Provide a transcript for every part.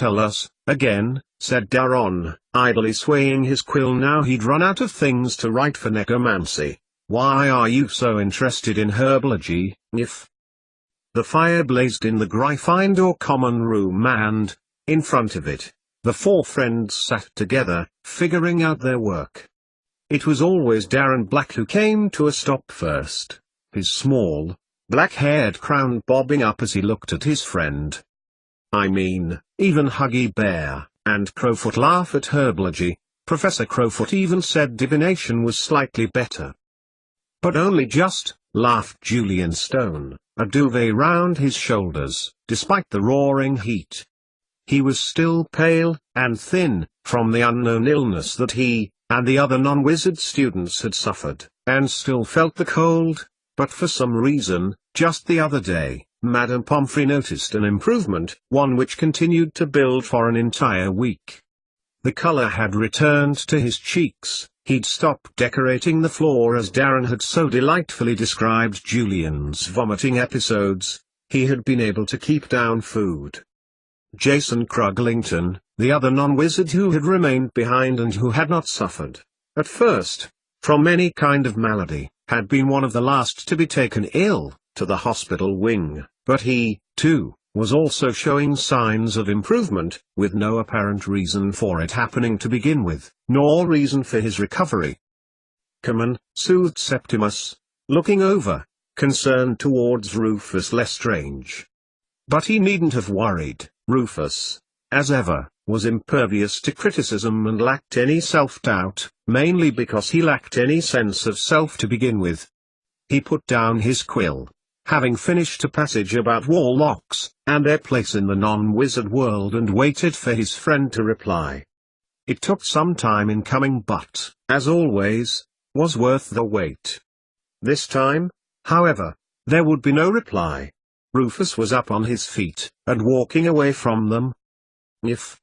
tell us, again," said Daron, idly swaying his quill. Now he'd run out of things to write for necromancy. "Why are you so interested in herbology, if?" The fire blazed in the Gryffindor or common room and, in front of it, the four friends sat together, figuring out their work. It was always Darren Black who came to a stop first, his small, black-haired crown bobbing up as he looked at his friend. "I mean, even Huggy Bear and Crowfoot laugh at herbology." Professor Crowfoot even said divination was slightly better. "But only just," laughed Julian Stone, a duvet round his shoulders, despite the roaring heat. He was still pale and thin, from the unknown illness that he and the other non-wizard students had suffered, and still felt the cold, but for some reason, just the other day, Madame Pomfrey noticed an improvement, one which continued to build for an entire week. The color had returned to his cheeks, he'd stopped decorating the floor as Darren had so delightfully described Julian's vomiting episodes, he had been able to keep down food. Jason Cruglington, the other non-wizard who had remained behind and who had not suffered, at first, from any kind of malady, had been one of the last to be taken ill to the hospital wing, but he, too, was also showing signs of improvement, with no apparent reason for it happening to begin with, nor reason for his recovery. "Come on," soothed Septimus, looking over, concerned towards Rufus Lestrange. But he needn't have worried. Rufus, as ever, was impervious to criticism and lacked any self-doubt, mainly because he lacked any sense of self to begin with. He put down his quill, having finished a passage about warlocks and their place in the non-wizard world, and waited for his friend to reply. It took some time in coming, but, as always, was worth the wait. This time, however, there would be no reply. Rufus was up on his feet, and walking away from them. "If?"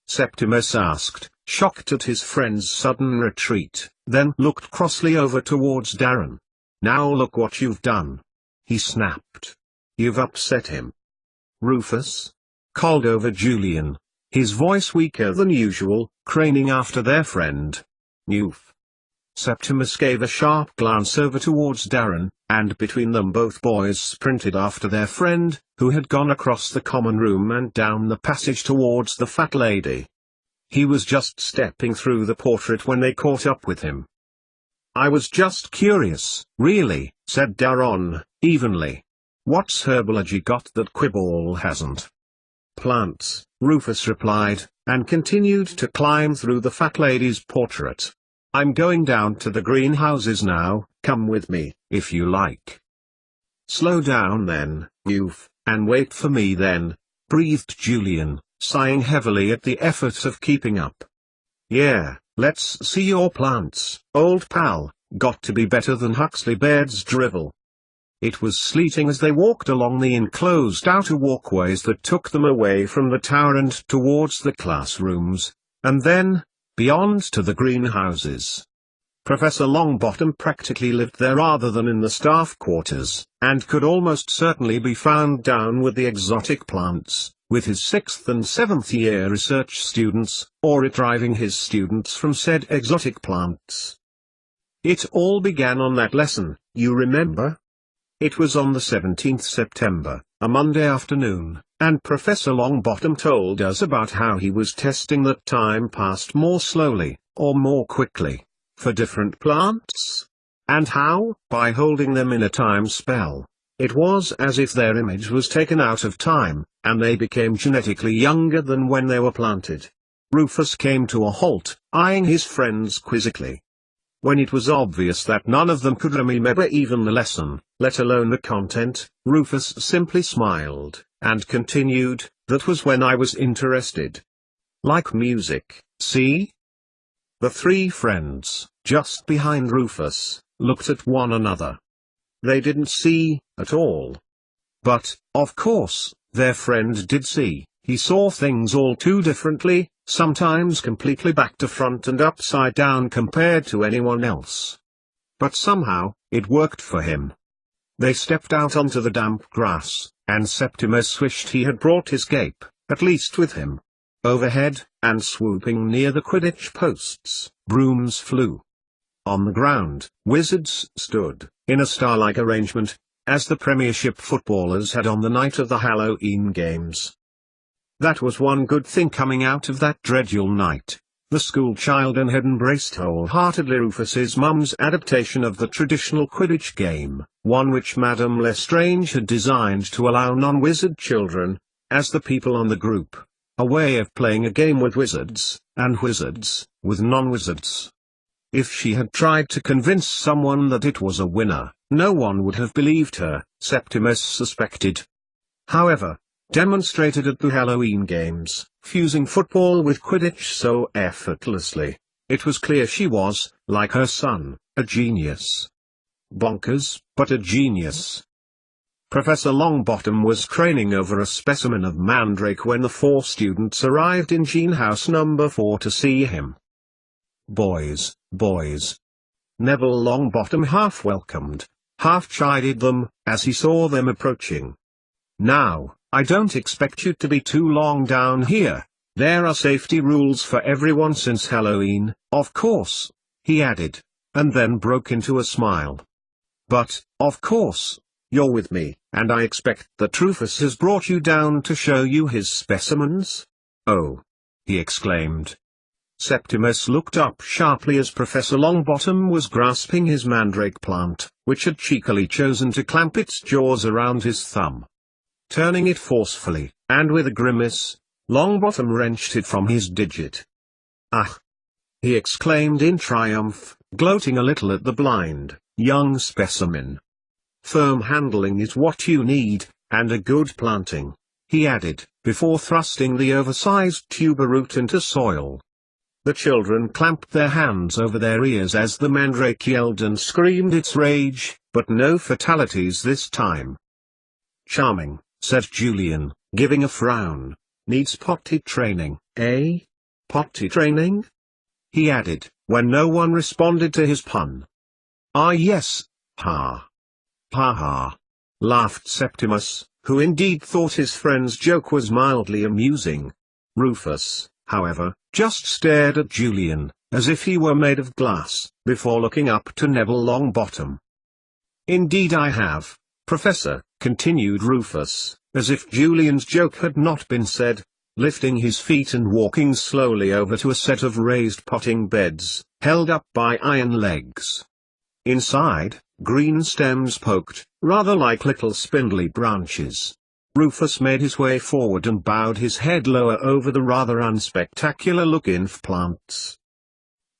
Septimus asked, shocked at his friend's sudden retreat, then looked crossly over towards Darren. "Now look what you've done," he snapped. "You've upset him." "Rufus?" called over Julian, his voice weaker than usual, craning after their friend. "You've." Septimus gave a sharp glance over towards Darren, and between them both boys sprinted after their friend, who had gone across the common room and down the passage towards the fat lady. He was just stepping through the portrait when they caught up with him. "I was just curious, really," said Daron, evenly. "What's herbology got that Quibble hasn't?" "Plants," Rufus replied, and continued to climb through the fat lady's portrait. "I'm going down to the greenhouses now, come with me, if you like." "Slow down then, youth, and wait for me then," breathed Julian, sighing heavily at the effort of keeping up. "Yeah, let's see your plants, old pal, got to be better than Huxley Baird's drivel." It was sleeting as they walked along the enclosed outer walkways that took them away from the tower and towards the classrooms, and then, beyond to the greenhouses. Professor Longbottom practically lived there rather than in the staff quarters, and could almost certainly be found down with the exotic plants, with his 6th and 7th year research students, or retrieving his students from said exotic plants. It all began on that lesson, you remember? It was on the 17th September, a Monday afternoon, and Professor Longbottom told us about how he was testing that time passed more slowly, or more quickly, for different plants, and how, by holding them in a time spell, it was as if their image was taken out of time, and they became genetically younger than when they were planted. Rufus came to a halt, eyeing his friends quizzically. When it was obvious that none of them could remember even the lesson, let alone the content, Rufus simply smiled, and continued, "That was when I was interested. Like music, see?" The three friends, just behind Rufus, looked at one another. They didn't see, at all. But, of course, their friend did see. He saw things all too differently, sometimes completely back to front and upside down compared to anyone else. But somehow, it worked for him. They stepped out onto the damp grass, and Septimus wished he had brought his cape, at least with him. Overhead, and swooping near the Quidditch posts, brooms flew. On the ground, wizards stood, in a star-like arrangement, as the Premiership footballers had on the night of the Halloween games. That was one good thing coming out of that dreadful night. The school children had embraced wholeheartedly Rufus's mum's adaptation of the traditional Quidditch game, one which Madame Lestrange had designed to allow non-wizard children, as the people on the group, a way of playing a game with wizards, and wizards, with non-wizards. If she had tried to convince someone that it was a winner, no one would have believed her, Septimus suspected. However, demonstrated at the Halloween games, fusing football with Quidditch so effortlessly, it was clear she was, like her son, a genius. Bonkers, but a genius. Professor Longbottom was craning over a specimen of mandrake when the 4 students arrived in Gene House number 4 to see him. Boys, boys. Neville Longbottom half welcomed, half chided them, as he saw them approaching. Now, I don't expect you to be too long down here. There are safety rules for everyone since Halloween, of course, he added, and then broke into a smile. But, of course, you're with me, and I expect that Rufus has brought you down to show you his specimens? Oh! He exclaimed. Septimus looked up sharply as Professor Longbottom was grasping his mandrake plant, which had cheekily chosen to clamp its jaws around his thumb. Turning it forcefully, and with a grimace, Longbottom wrenched it from his digit. Ah! He exclaimed in triumph, gloating a little at the blind, young specimen. Firm handling is what you need, and a good planting, he added, before thrusting the oversized tuber root into soil. The children clamped their hands over their ears as the mandrake yelled and screamed its rage, but no fatalities this time. Charming, said Julian, giving a frown. Needs potty training, eh? Potty training? He added, when no one responded to his pun. Ah yes, ha. Ha ha. Laughed Septimus, who indeed thought his friend's joke was mildly amusing. Rufus, however, just stared at Julian, as if he were made of glass, before looking up to Neville Longbottom. Indeed I have, Professor, continued Rufus, as if Julian's joke had not been said, lifting his feet and walking slowly over to a set of raised potting beds, held up by iron legs. Inside, green stems poked, rather like little spindly branches. Rufus made his way forward and bowed his head lower over the rather unspectacular-looking plants.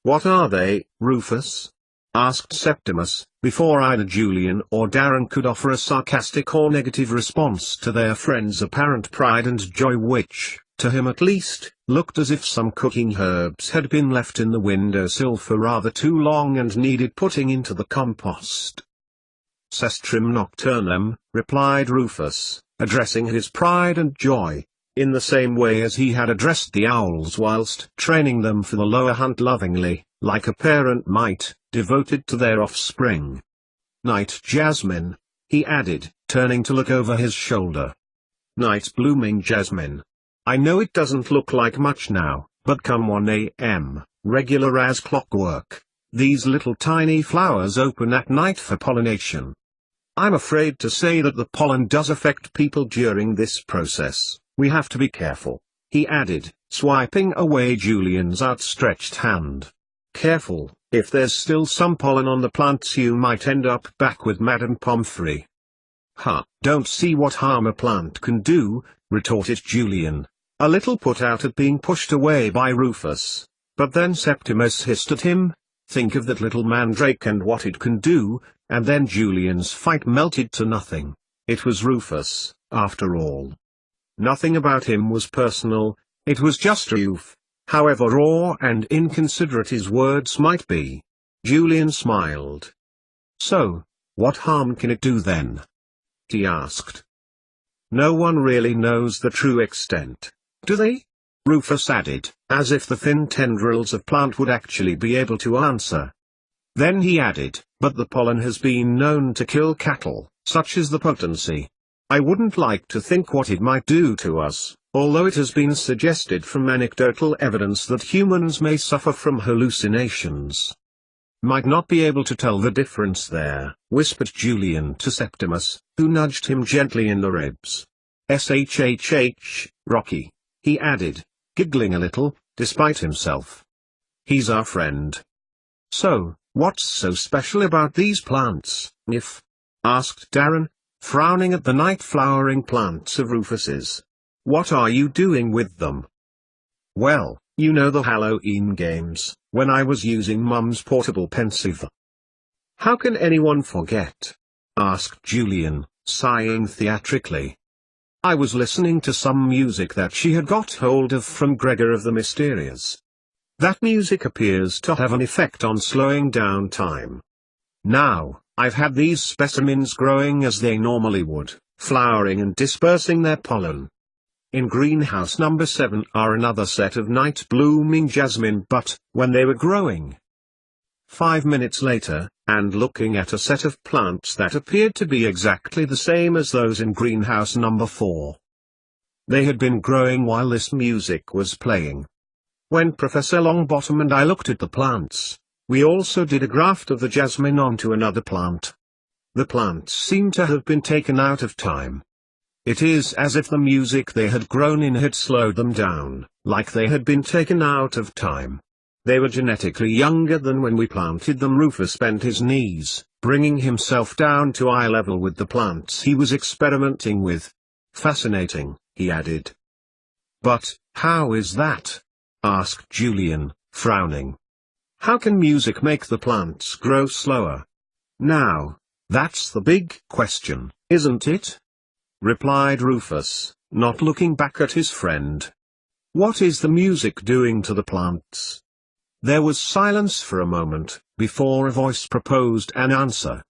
What are they, Rufus? Asked Septimus, before either Julian or Darren could offer a sarcastic or negative response to their friend's apparent pride and joy which, to him at least, looked as if some cooking herbs had been left in the windowsill for rather too long and needed putting into the compost. Sestrim nocturnum, replied Rufus, addressing his pride and joy, in the same way as he had addressed the owls whilst training them for the lower hunt lovingly, like a parent might, devoted to their offspring. Night jasmine, he added, turning to look over his shoulder. Night blooming jasmine. I know it doesn't look like much now, but come 1 a.m., regular as clockwork, these little tiny flowers open at night for pollination. I'm afraid to say that the pollen does affect people during this process. We have to be careful, he added, swiping away Julian's outstretched hand. Careful, if there's still some pollen on the plants you might end up back with Madame Pomfrey. Ha, don't see what harm a plant can do, retorted Julian, a little put out at being pushed away by Rufus, but then Septimus hissed at him, think of that little mandrake and what it can do, and then Julian's fight melted to nothing. It was Rufus, after all. Nothing about him was personal, it was just Ruf. However raw and inconsiderate his words might be. Julian smiled. So, what harm can it do then? He asked. No one really knows the true extent, do they? Rufus added, as if the thin tendrils of plant would actually be able to answer. Then he added, but the pollen has been known to kill cattle, such is the potency. I wouldn't like to think what it might do to us, although it has been suggested from anecdotal evidence that humans may suffer from hallucinations. Might not be able to tell the difference there, whispered Julian to Septimus, who nudged him gently in the ribs. SHHH, Rocky, he added, giggling a little, despite himself. He's our friend. So, what's so special about these plants, Nif? Asked Darren, frowning at the night-flowering plants of Rufus's. What are you doing with them? Well, you know the Halloween games, when I was using Mum's portable pensieve. How can anyone forget? Asked Julian, sighing theatrically. I was listening to some music that she had got hold of from Gregor of the Mysterious. That music appears to have an effect on slowing down time. Now, I've had these specimens growing as they normally would, flowering and dispersing their pollen. In greenhouse number 7 are another set of night-blooming jasmine, but, when they were growing 5 minutes later, and looking at a set of plants that appeared to be exactly the same as those in greenhouse number 4. They had been growing while this music was playing. When Professor Longbottom and I looked at the plants, we also did a graft of the jasmine onto another plant. The plants seem to have been taken out of time. It is as if the music they had grown in had slowed them down, like they had been taken out of time. They were genetically younger than when we planted them. Rufus bent his knees, bringing himself down to eye level with the plants he was experimenting with. Fascinating, he added. But, how is that? Asked Julian, frowning. How can music make the plants grow slower? Now, that's the big question, isn't it? Replied Rufus, not looking back at his friend. What is the music doing to the plants? There was silence for a moment, before a voice proposed an answer.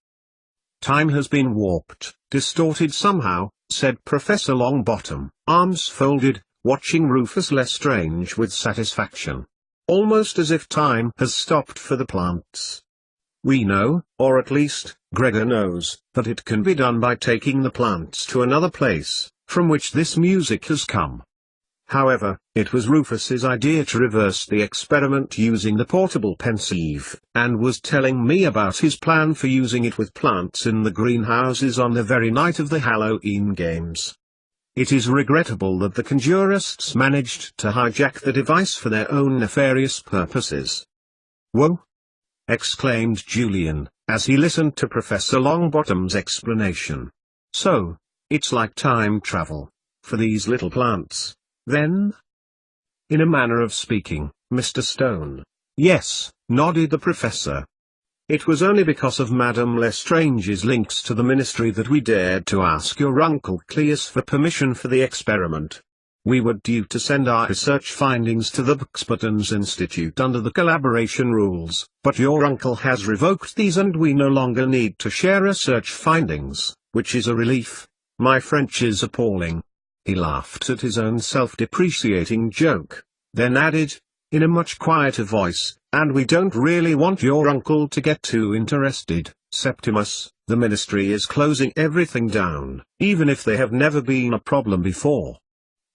Time has been warped, distorted somehow, said Professor Longbottom, arms folded, watching Rufus Lestrange with satisfaction. Almost as if time has stopped for the plants. We know, or at least, Gregor knows, that it can be done by taking the plants to another place, from which this music has come. However, it was Rufus's idea to reverse the experiment using the portable pensieve, and was telling me about his plan for using it with plants in the greenhouses on the very night of the Halloween games. It is regrettable that the conjurists managed to hijack the device for their own nefarious purposes. Whoa! Exclaimed Julian, as he listened to Professor Longbottom's explanation. So, it's like time travel, for these little plants, then? In a manner of speaking, Mr. Stone. Yes, nodded the professor. It was only because of Madame Lestrange's links to the ministry that we dared to ask your Uncle Cleus for permission for the experiment. We were due to send our research findings to the Buxbottoms Institute under the collaboration rules, but your uncle has revoked these and we no longer need to share research findings, which is a relief. My French is appalling. He laughed at his own self-depreciating joke, then added, in a much quieter voice, and we don't really want your uncle to get too interested, Septimus. The ministry is closing everything down, even if they have never been a problem before.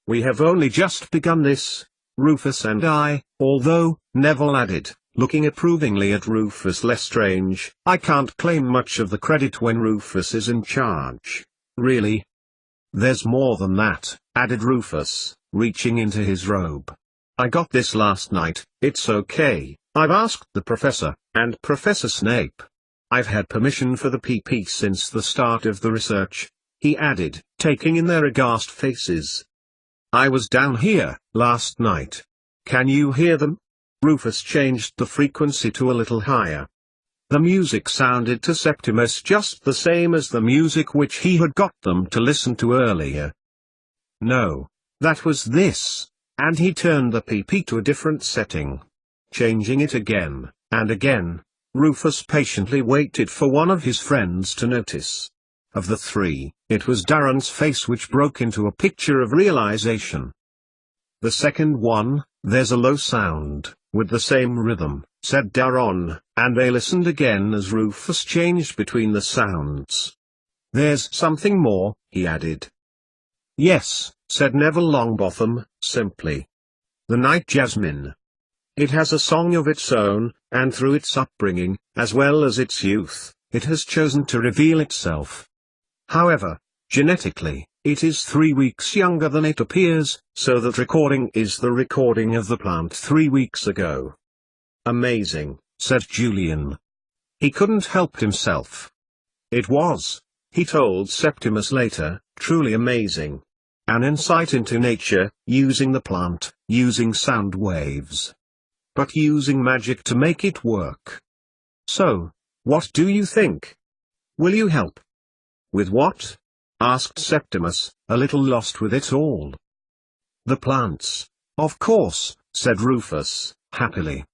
We have only just begun this, Rufus and I, although, Neville added, looking approvingly at Rufus Lestrange, I can't claim much of the credit when Rufus is in charge. Really? There's more than that, added Rufus, reaching into his robe. I got this last night. It's okay, I've asked the professor, and Professor Snape. I've had permission for the PP since the start of the research, he added, taking in their aghast faces. I was down here, last night. Can you hear them? Rufus changed the frequency to a little higher. The music sounded to Septimus just the same as the music which he had got them to listen to earlier. No, that was this, and he turned the PP to a different setting. Changing it again, and again, Rufus patiently waited for one of his friends to notice. Of the three, it was Darren's face which broke into a picture of realization. The second one, there's a low sound, with the same rhythm, said Darren, and they listened again as Rufus changed between the sounds. There's something more, he added. Yes, said Neville Longbottom, simply. The night jasmine. It has a song of its own, and through its upbringing, as well as its youth, it has chosen to reveal itself. However, genetically, it is 3 weeks younger than it appears, so that recording is the recording of the plant 3 weeks ago. Amazing, said Julian. He couldn't help himself. It was, he told Septimus later, truly amazing. An insight into nature, using the plant, using sound waves. But using magic to make it work. So, what do you think? Will you help? With what? Asked Septimus, a little lost with it all. The plants, of course, said Rufus, happily.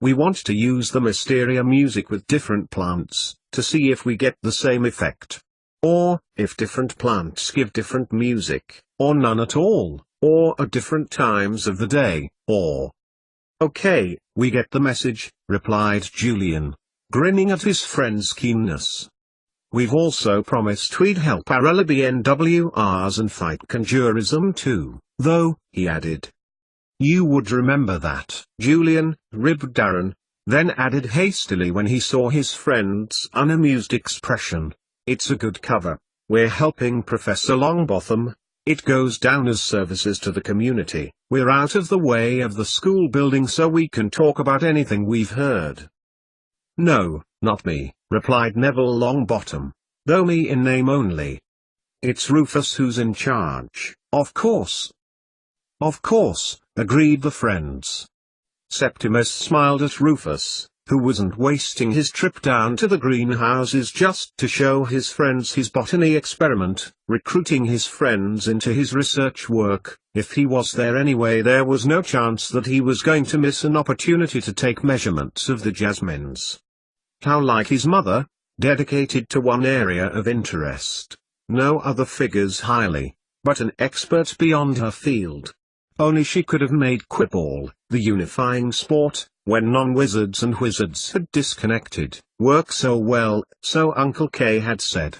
We want to use the Mysteria music with different plants, to see if we get the same effect. Or, if different plants give different music, or none at all, or at different times of the day, or... Okay, we get the message, replied Julian, grinning at his friend's keenness. We've also promised we'd help our LBNWRs and fight conjurism too, though, he added. You would remember that, Julian, ribbed Darren, then added hastily when he saw his friend's unamused expression. It's a good cover. We're helping Professor Longbottom. It goes down as services to the community. We're out of the way of the school building so we can talk about anything we've heard. No, not me, replied Neville Longbottom, though me in name only. It's Rufus who's in charge, of course. Of course, agreed the friends. Septimus smiled at Rufus, who wasn't wasting his trip down to the greenhouses just to show his friends his botany experiment, recruiting his friends into his research work. If he was there anyway, there was no chance that he was going to miss an opportunity to take measurements of the jasmines. How like his mother, dedicated to one area of interest. No other figures highly, but an expert beyond her field. Only she could have made Quibble, the unifying sport, when non-wizards and wizards had disconnected, work so well, so Uncle K had said.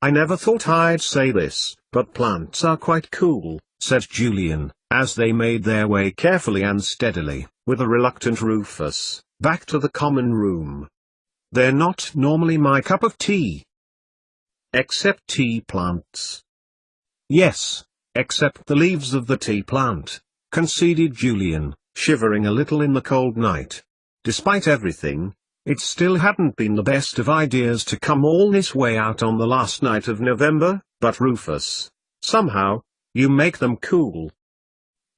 I never thought I'd say this, but plants are quite cool, said Julian, as they made their way carefully and steadily, with a reluctant Rufus, back to the common room. They're not normally my cup of tea. Except tea plants. Yes, except the leaves of the tea plant, conceded Julian, shivering a little in the cold night. Despite everything, it still hadn't been the best of ideas to come all this way out on the last night of November, but Rufus, somehow, you make them cool.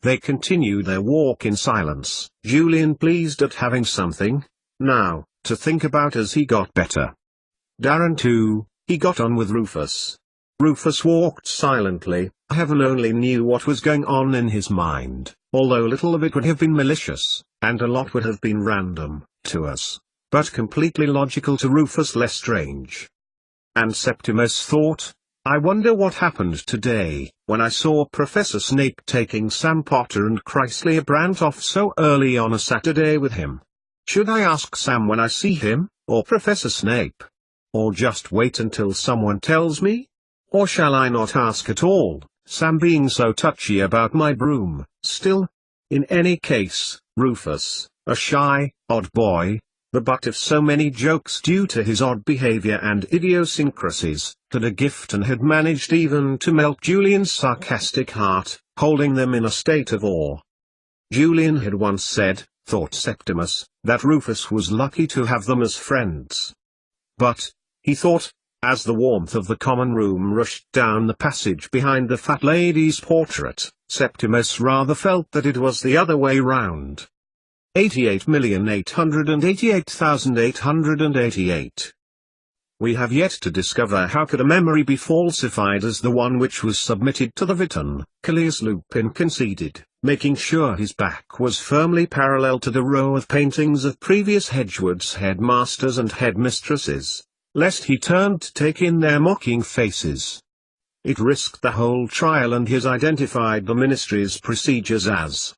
They continued their walk in silence, Julian pleased at having something, now, to think about as he got better. Darren too, he got on with Rufus. Rufus walked silently. Heaven only knew what was going on in his mind, although little of it would have been malicious, and a lot would have been random, to us, but completely logical to Rufus Lestrange. And Septimus thought, I wonder what happened today, when I saw Professor Snape taking Sam Potter and Chrysler Brandt off so early on a Saturday with him. Should I ask Sam when I see him, or Professor Snape? Or just wait until someone tells me? Or shall I not ask at all, Sam being so touchy about my broom, still? In any case, Rufus, a shy, odd boy, the butt of so many jokes due to his odd behavior and idiosyncrasies, had a gift and had managed even to melt Julian's sarcastic heart, holding them in a state of awe. Julian had once said, thought Septimus, that Rufus was lucky to have them as friends. But, he thought, as the warmth of the common room rushed down the passage behind the fat lady's portrait, Septimus rather felt that it was the other way round. 88,888,888. We have yet to discover how could a memory be falsified as the one which was submitted to the Viton, Callias Lupin conceded, making sure his back was firmly parallel to the row of paintings of previous Hedgewood's headmasters and headmistresses, lest he turned to take in their mocking faces. It risked the whole trial, and his identified the ministry's procedures as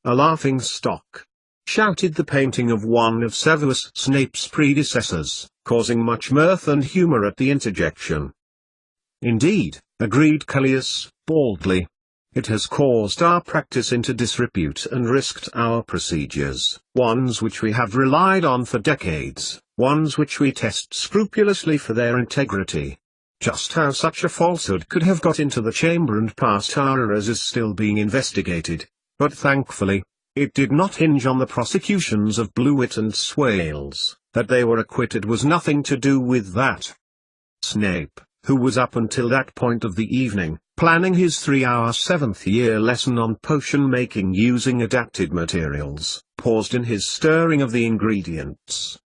a laughing stock. Shouted the painting of one of Severus Snape's predecessors, causing much mirth and humor at the interjection. Indeed, agreed Callias, baldly. It has caused our practice into disrepute and risked our procedures, ones which we have relied on for decades, ones which we test scrupulously for their integrity. Just how such a falsehood could have got into the chamber and past our errors is still being investigated, but thankfully, it did not hinge on the prosecutions of Blewett and Swales. That they were acquitted was nothing to do with that. Snape, who was up until that point of the evening, planning his 3-hour 7th-year lesson on potion making using adapted materials, paused in his stirring of the ingredients.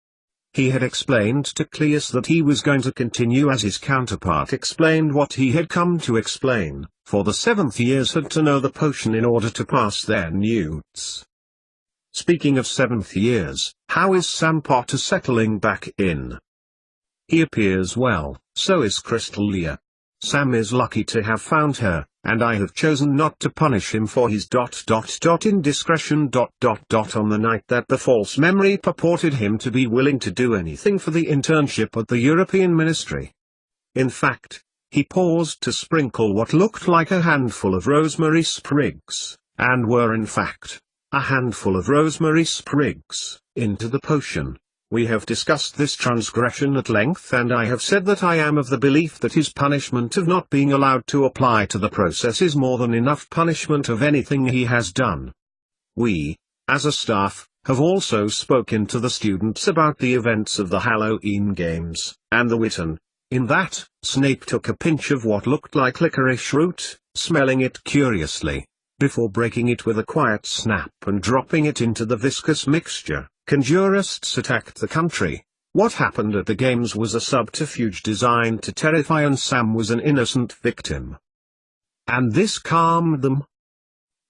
He had explained to Cleus that he was going to continue as his counterpart explained what he had come to explain, for the 7th years had to know the potion in order to pass their newts. Speaking of 7th years, how is Sam Potter settling back in? He appears well, so is Crystalia. Sam is lucky to have found her, and I have chosen not to punish him for his indiscretion on the night that the false memory purported him to be willing to do anything for the internship at the European Ministry. In fact, he paused to sprinkle what looked like a handful of rosemary sprigs, and were in fact, a handful of rosemary sprigs, into the potion. We have discussed this transgression at length, and I have said that I am of the belief that his punishment of not being allowed to apply to the process is more than enough punishment of anything he has done. We, as a staff, have also spoken to the students about the events of the Halloween games, and the Witten. In that, Snape took a pinch of what looked like licorice root, smelling it curiously, before breaking it with a quiet snap and dropping it into the viscous mixture. Conjurists attacked the country. What happened at the games was a subterfuge designed to terrify, and Sam was an innocent victim. And this calmed them.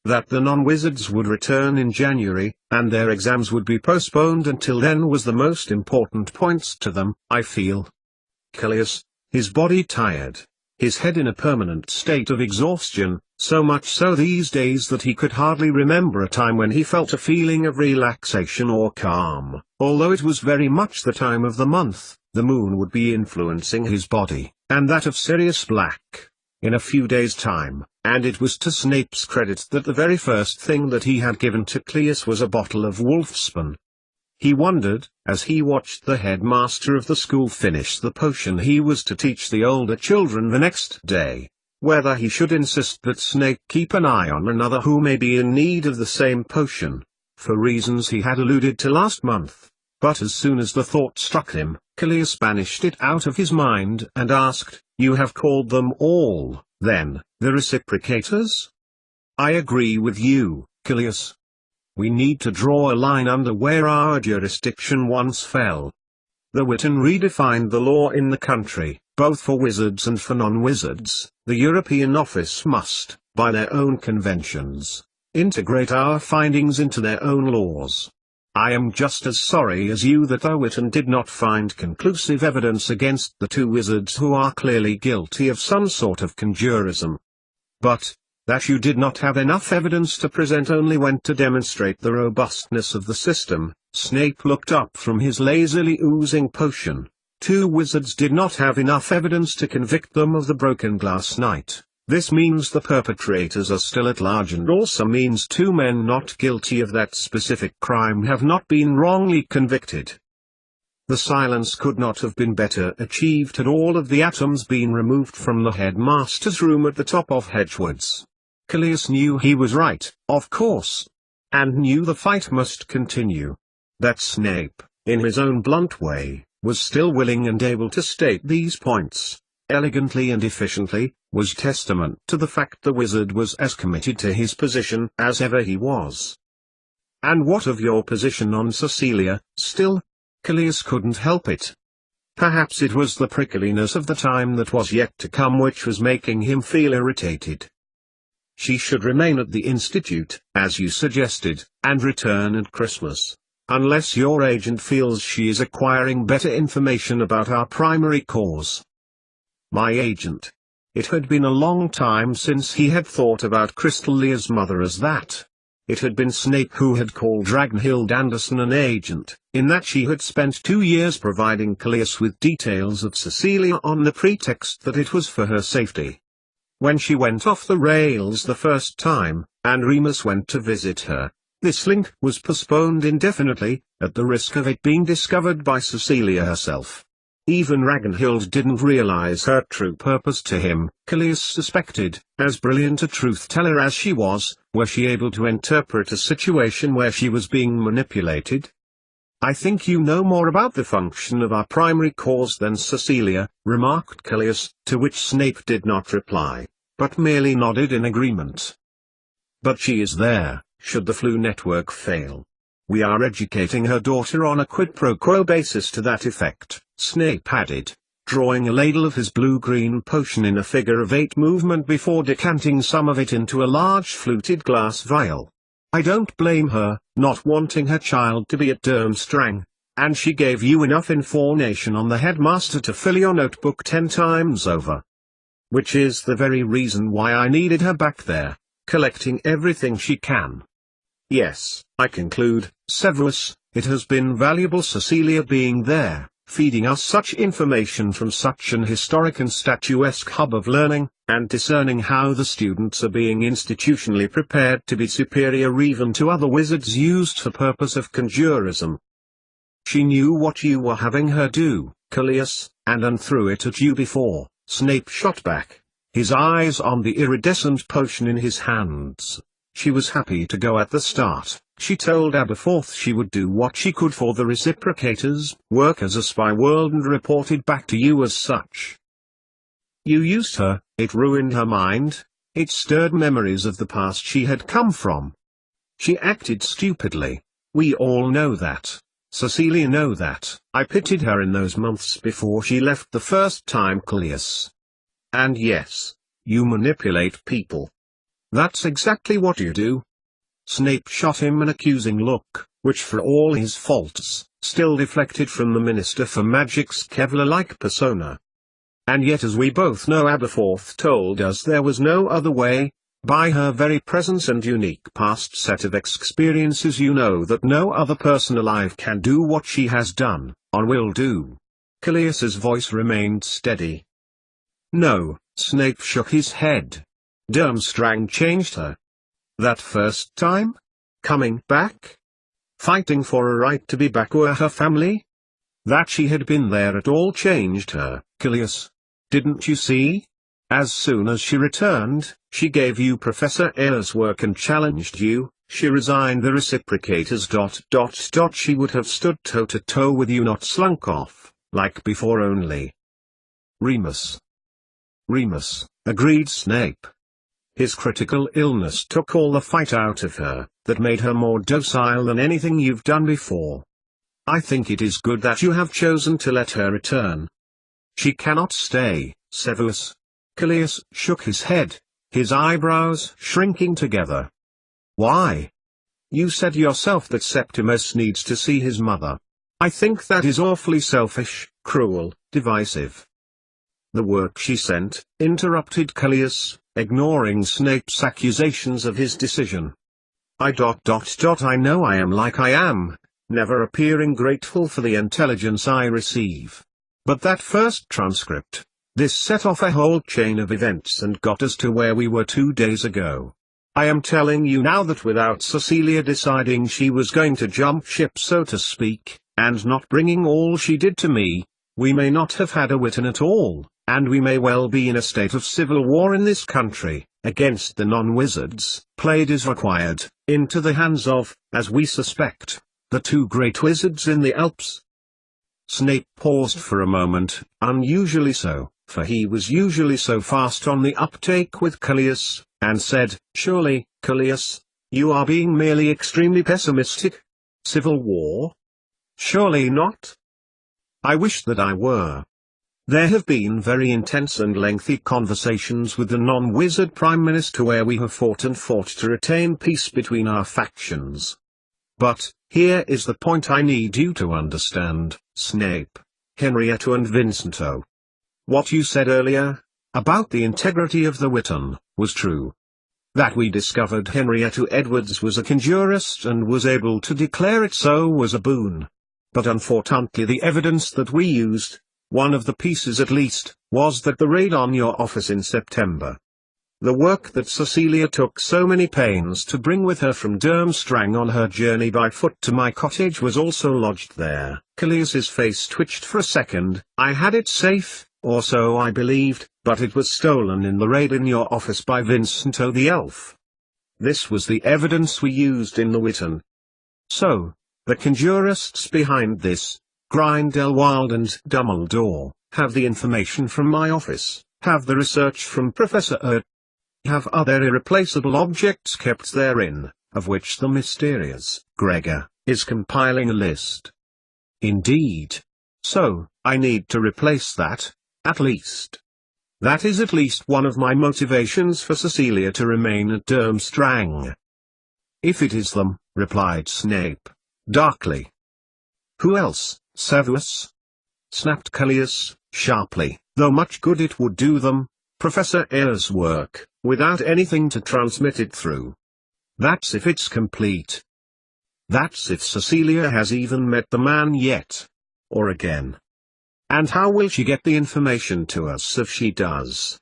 That the non-wizards would return in January, and their exams would be postponed until then was the most important points to them, I feel. Callias, his body tired, his head in a permanent state of exhaustion, so much so these days that he could hardly remember a time when he felt a feeling of relaxation or calm. Although it was very much the time of the month, the moon would be influencing his body, and that of Sirius Black, in a few days' time, and it was to Snape's credit that the very first thing that he had given to Cleus was a bottle of wolfspan. He wondered, as he watched the headmaster of the school finish the potion he was to teach the older children the next day, whether he should insist that Snape keep an eye on another who may be in need of the same potion, for reasons he had alluded to last month. But as soon as the thought struck him, Callias banished it out of his mind and asked, "You have called them all, then, the reciprocators?" "I agree with you, Callias. We need to draw a line under where our jurisdiction once fell. The Witten redefined the law in the country, both for wizards and for non-wizards. The European Office must, by their own conventions, integrate our findings into their own laws. I am just as sorry as you that the Witten did not find conclusive evidence against the 2 wizards who are clearly guilty of some sort of conjurism. But, that you did not have enough evidence to present only went to demonstrate the robustness of the system." Snape looked up from his lazily oozing potion. 2 wizards did not have enough evidence to convict them of the broken glass knight. This means the perpetrators are still at large, and also means 2 men not guilty of that specific crime have not been wrongly convicted. The silence could not have been better achieved had all of the atoms been removed from the headmaster's room at the top of Hedgewoods. Callias knew he was right, of course, and knew the fight must continue. That Snape, in his own blunt way, was still willing and able to state these points, elegantly and efficiently, was testament to the fact the wizard was as committed to his position as ever he was. "And what of your position on Cecilia, still?" Callias couldn't help it. Perhaps it was the prickliness of the time that was yet to come which was making him feel irritated. "She should remain at the Institute, as you suggested, and return at Christmas. Unless your agent feels she is acquiring better information about our primary cause." My agent. It had been a long time since he had thought about Crystalia's mother as that. It had been Snape who had called Ragnhild Anderson an agent, in that she had spent 2 years providing Callias with details of Cecilia on the pretext that it was for her safety. when she went off the rails the first time, and Remus went to visit her, this link was postponed indefinitely, at the risk of it being discovered by Cecilia herself. Even Ragnhild didn't realize her true purpose to him. Callias suspected, as brilliant a truth-teller as she was she able to interpret a situation where she was being manipulated? "I think you know more about the function of our primary cause than Cecilia," remarked Callias, to which Snape did not reply, but merely nodded in agreement. "But she is there, should the flu network fail. We are educating her daughter on a quid pro quo basis to that effect," Snape added, drawing a ladle of his blue-green potion in a figure-of-8 movement before decanting some of it into a large fluted glass vial. "I don't blame her, not wanting her child to be at Durmstrang, and she gave you enough information on the headmaster to fill your notebook 10 times over. Which is the very reason why I needed her back there, collecting everything she can. Yes, I conclude, Severus, it has been valuable Cecilia being there, feeding us such information from such an historic and statuesque hub of learning, and discerning how the students are being institutionally prepared to be superior even to other wizards used for purpose of conjurism. She knew what you were having her do, Callias, and threw it at you before," Snape shot back, his eyes on the iridescent potion in his hands. "She was happy to go at the start. She told Aberforth she would do what she could for the reciprocators, work as a spy world and reported back to you as such. You used her, it ruined her mind, it stirred memories of the past she had come from. She acted stupidly. We all know that. Cecilia know that. I pitied her in those months before she left the first time, Callias. And yes, you manipulate people. That's exactly what you do." Snape shot him an accusing look, which for all his faults, still deflected from the Minister for Magic's Kevlar-like persona. "And yet, as we both know, Aberforth told us there was no other way. By her very presence and unique past set of experiences you know that no other person alive can do what she has done, or will do." Callias's voice remained steady. "No," Snape shook his head. "Durmstrang changed her. That first time? Coming back? Fighting for a right to be back with her family? That she had been there at all changed her, Callias. Didn't you see? As soon as she returned, she gave you Professor Ayer's work and challenged you. She resigned the reciprocators. She would have stood toe-to-toe with you, not slunk off, like before only." Remus, agreed Snape. His critical illness took all the fight out of her, that made her more docile than anything you've done before. I think it is good that you have chosen to let her return. She cannot stay, Severus. Callias shook his head, his eyebrows shrinking together. Why? You said yourself that Septimus needs to see his mother. I think that is awfully selfish, cruel, divisive. The work she sent, interrupted Callias, ignoring Snape's accusations of his decision. I know I am like I am, never appearing grateful for the intelligence I receive. But that first transcript, this set off a whole chain of events and got us to where we were 2 days ago. I am telling you now that without Cecilia deciding she was going to jump ship, so to speak, and not bringing all she did to me, we may not have had a Witten at all. And we may well be in a state of civil war in this country, against the non-wizards. Played is required, into the hands of, as we suspect, the 2 great wizards in the Alps. Snape paused for a moment, unusually so, for he was usually so fast on the uptake with Callias, and said, Surely, Callias, you are being merely extremely pessimistic? Civil war? Surely not? I wish that I were. There have been very intense and lengthy conversations with the non-wizard Prime Minister where we have fought to retain peace between our factions. But, here is the point I need you to understand, Snape, Henrietta and Vincento. What you said earlier, about the integrity of the Witten, was true. That we discovered Henrietta Edwards was a conjurist and was able to declare it so was a boon. But unfortunately the evidence that we used, one of the pieces at least, was that the raid on your office in September. The work that Cecilia took so many pains to bring with her from Durmstrang on her journey by foot to my cottage was also lodged there. Callias's face twitched for a second. I had it safe, or so I believed, but it was stolen in the raid in your office by Vincento the elf. This was the evidence we used in the Witten. So, the conjurists behind this, Grindelwald and Dumbledore, have the information from my office, have the research from Professor have other irreplaceable objects kept therein, of which the mysterious Gregor is compiling a list. Indeed. So, I need to replace that, at least. That is at least one of my motivations for Cecilia to remain at Durmstrang. If it is them, replied Snape, darkly. Who else, Severus? Snapped Callias, sharply, though much good it would do them, Professor Ayre's work, without anything to transmit it through. That's if it's complete. That's if Cecilia has even met the man yet. Or again. And how will she get the information to us if she does?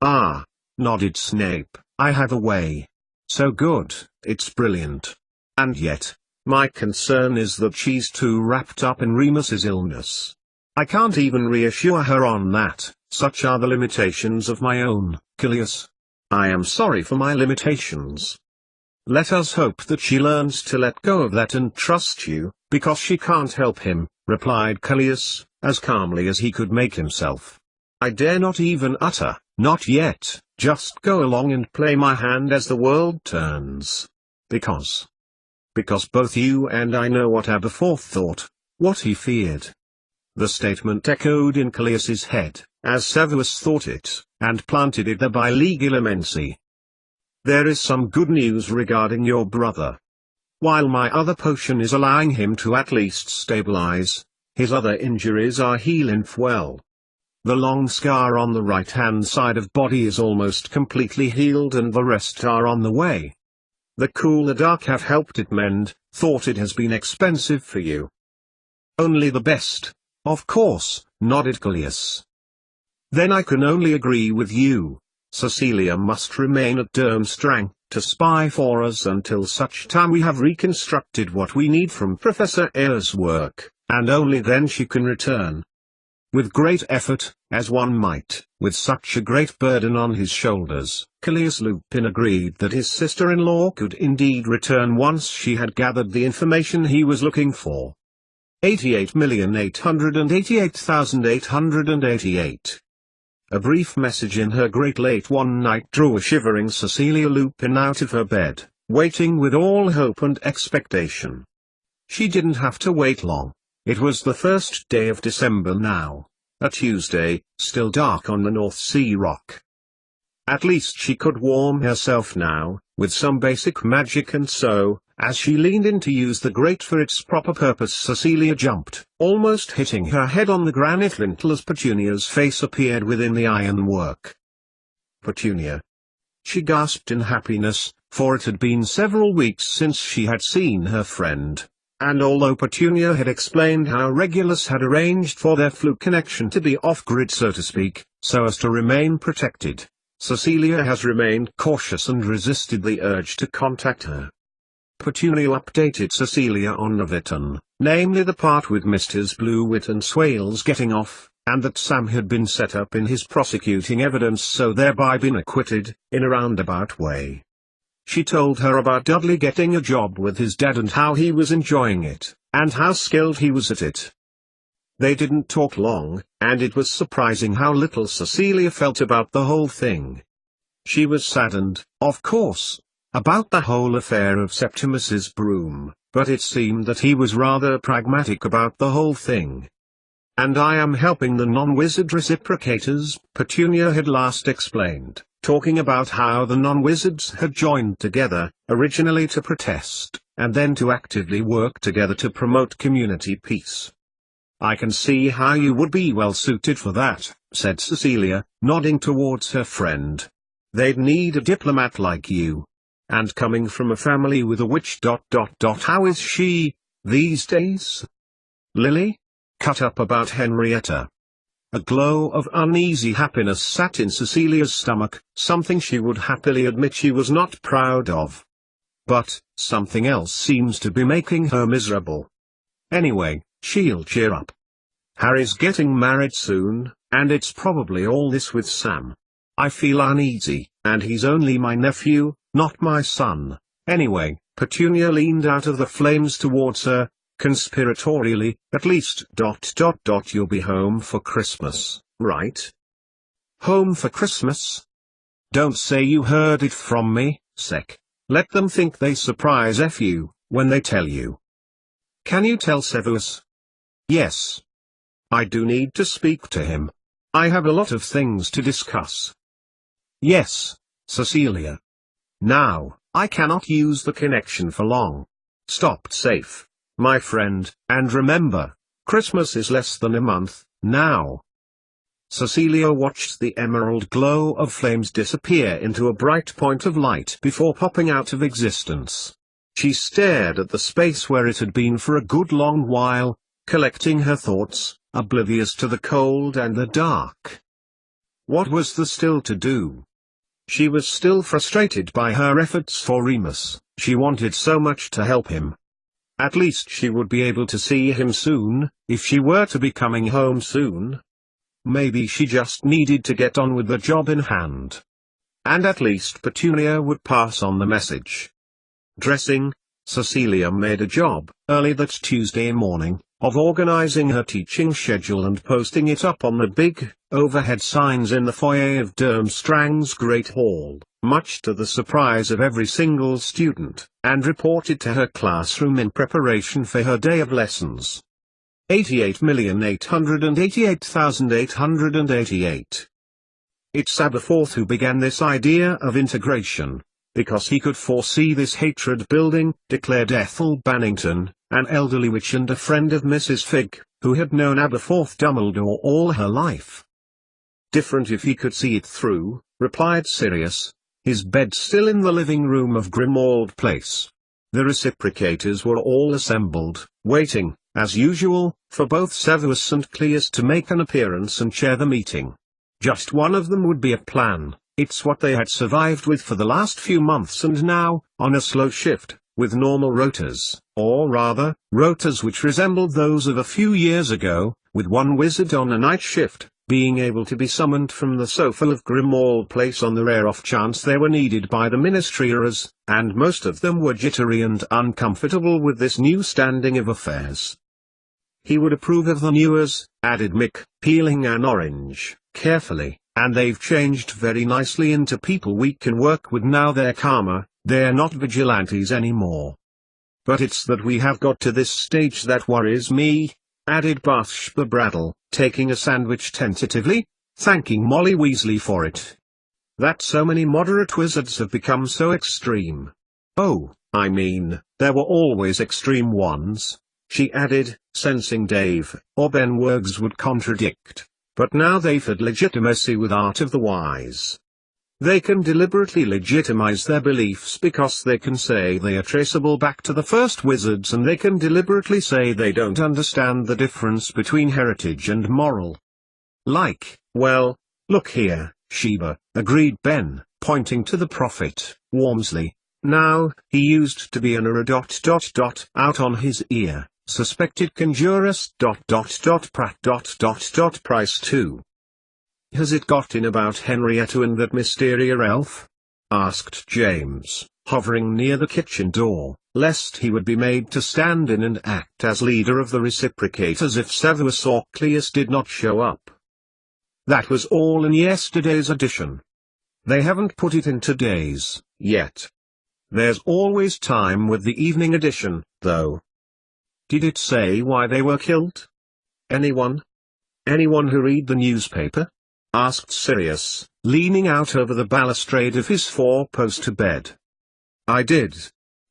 Ah, nodded Snape, I have a way. So good, it's brilliant. And yet, my concern is that she's too wrapped up in Remus's illness. I can't even reassure her on that, such are the limitations of my own, Callias. I am sorry for my limitations. Let us hope that she learns to let go of that and trust you, because she can't help him, replied Callias, as calmly as he could make himself. I dare not even utter, not yet, just go along and play my hand as the world turns. Because both you and I know what Aberforth thought, what he feared. The statement echoed in Callias's head, as Severus thought it, and planted it there by legilimency. There is some good news regarding your brother. While my other potion is allowing him to at least stabilize, his other injuries are healing well. The long scar on the right-hand side of body is almost completely healed and the rest are on the way. The cooler dark have helped it mend, thought it has been expensive for you. Only the best, of course, nodded Callias. Then I can only agree with you. Cecilia must remain at Durmstrang, to spy for us until such time we have reconstructed what we need from Professor Ayre's work, and only then she can return. With great effort, as one might, with such a great burden on his shoulders, Callias Lupin agreed that his sister-in-law could indeed return once she had gathered the information he was looking for. 88,888,888. A brief message in her grate late one night drew a shivering Cecilia Lupin out of her bed, waiting with all hope and expectation. She didn't have to wait long. It was the first day of December now, a Tuesday, still dark on the North Sea rock. At least she could warm herself now, with some basic magic, and so, as she leaned in to use the grate for its proper purpose, Cecilia jumped, almost hitting her head on the granite lintel as Petunia's face appeared within the ironwork. Petunia! She gasped in happiness, for it had been several weeks since she had seen her friend. And although Petunia had explained how Regulus had arranged for their fluke connection to be off-grid so to speak, so as to remain protected, Cecilia has remained cautious and resisted the urge to contact her. Petunia updated Cecilia on the Witten, namely the part with Misters Blewett and Swales getting off, and that Sam had been set up in his prosecuting evidence so thereby been acquitted, in a roundabout way. She told her about Dudley getting a job with his dad and how he was enjoying it, and how skilled he was at it. They didn't talk long, and it was surprising how little Cecilia felt about the whole thing. She was saddened, of course, about the whole affair of Septimus's broom, but it seemed that he was rather pragmatic about the whole thing. And I am helping the non-wizard reciprocators, Petunia had last explained, talking about how the non-wizards had joined together, originally to protest, and then to actively work together to promote community peace. I can see how you would be well suited for that, said Cecilia, nodding towards her friend. They'd need a diplomat like you. And coming from a family with a witch ... How is she, these days? Lily? Cut up about Henrietta. A glow of uneasy happiness sat in Cecilia's stomach, something she would happily admit she was not proud of. But, something else seems to be making her miserable. Anyway, she'll cheer up. Harry's getting married soon, and it's probably all this with Sam. I feel uneasy, and he's only my nephew, not my son. Anyway, Petunia leaned out of the flames towards her, conspiratorially, at least ... You'll be home for Christmas, right? Home for Christmas? Don't say you heard it from me, Sec. Let them think they surprise you, when they tell you. Can you tell Severus? Yes. I do need to speak to him. I have a lot of things to discuss. Yes, Cecilia. Now, I cannot use the connection for long. Stopped safe, my friend, and remember, Christmas is less than a month, now. Cecilia watched the emerald glow of flames disappear into a bright point of light before popping out of existence. She stared at the space where it had been for a good long while, collecting her thoughts, oblivious to the cold and the dark. What was there still to do? She was still frustrated by her efforts for Remus. She wanted so much to help him. At least she would be able to see him soon, if she were to be coming home soon. Maybe she just needed to get on with the job in hand. And at least Petunia would pass on the message. Dressing, Cecilia made a job, early that Tuesday morning, of organizing her teaching schedule and posting it up on the big, overhead signs in the foyer of Durmstrang's Great Hall, much to the surprise of every single student, and reported to her classroom in preparation for her day of lessons. 88,888,888. It's Aberforth who began this idea of integration, because he could foresee this hatred building, declared Ethel Bannington, an elderly witch and a friend of Mrs. Figg, who had known Aberforth Dumbledore all her life. Different if he could see it through, replied Sirius, his bed still in the living room of Grimmauld Place. The reciprocators were all assembled, waiting, as usual, for both Severus and Cleus to make an appearance and chair the meeting. Just one of them would be a plan. It's what they had survived with for the last few months, and now, on a slow shift, with normal rotas, or rather, rotas which resembled those of a few years ago, with one wizard on a night shift, being able to be summoned from the sofa of Grimmauld Place on the rare off chance they were needed by the Ministry errors, and most of them were jittery and uncomfortable with this new standing of affairs. He would approve of the newers, added Mick, peeling an orange, carefully. And they've changed very nicely into people we can work with now. They're calmer, they're not vigilantes anymore. But it's that we have got to this stage that worries me, added Bathsheba Brattle, taking a sandwich tentatively, thanking Molly Weasley for it. That so many moderate wizards have become so extreme. Oh, I mean, there were always extreme ones, she added, sensing Dave or Ben Wergs would contradict. But now they've had legitimacy with Art of the Wise. They can deliberately legitimize their beliefs because they can say they are traceable back to the first wizards, and they can deliberately say they don't understand the difference between heritage and moral. Like, well, look here, Sheba, agreed Ben, pointing to the prophet, Wormsley. Now, he used to be an out on his ear. Suspected conjurus ... Pratt ... Price too. Has it got in about Henrietta and that Mysteria elf? Asked James, hovering near the kitchen door, lest he would be made to stand in and act as leader of the reciprocators if Severus or Cleus did not show up. That was all in yesterday's edition. They haven't put it in today's, yet. There's always time with the evening edition, though. Did it say why they were killed? Anyone? Anyone who read the newspaper? Asked Sirius, leaning out over the balustrade of his four-poster bed. I did.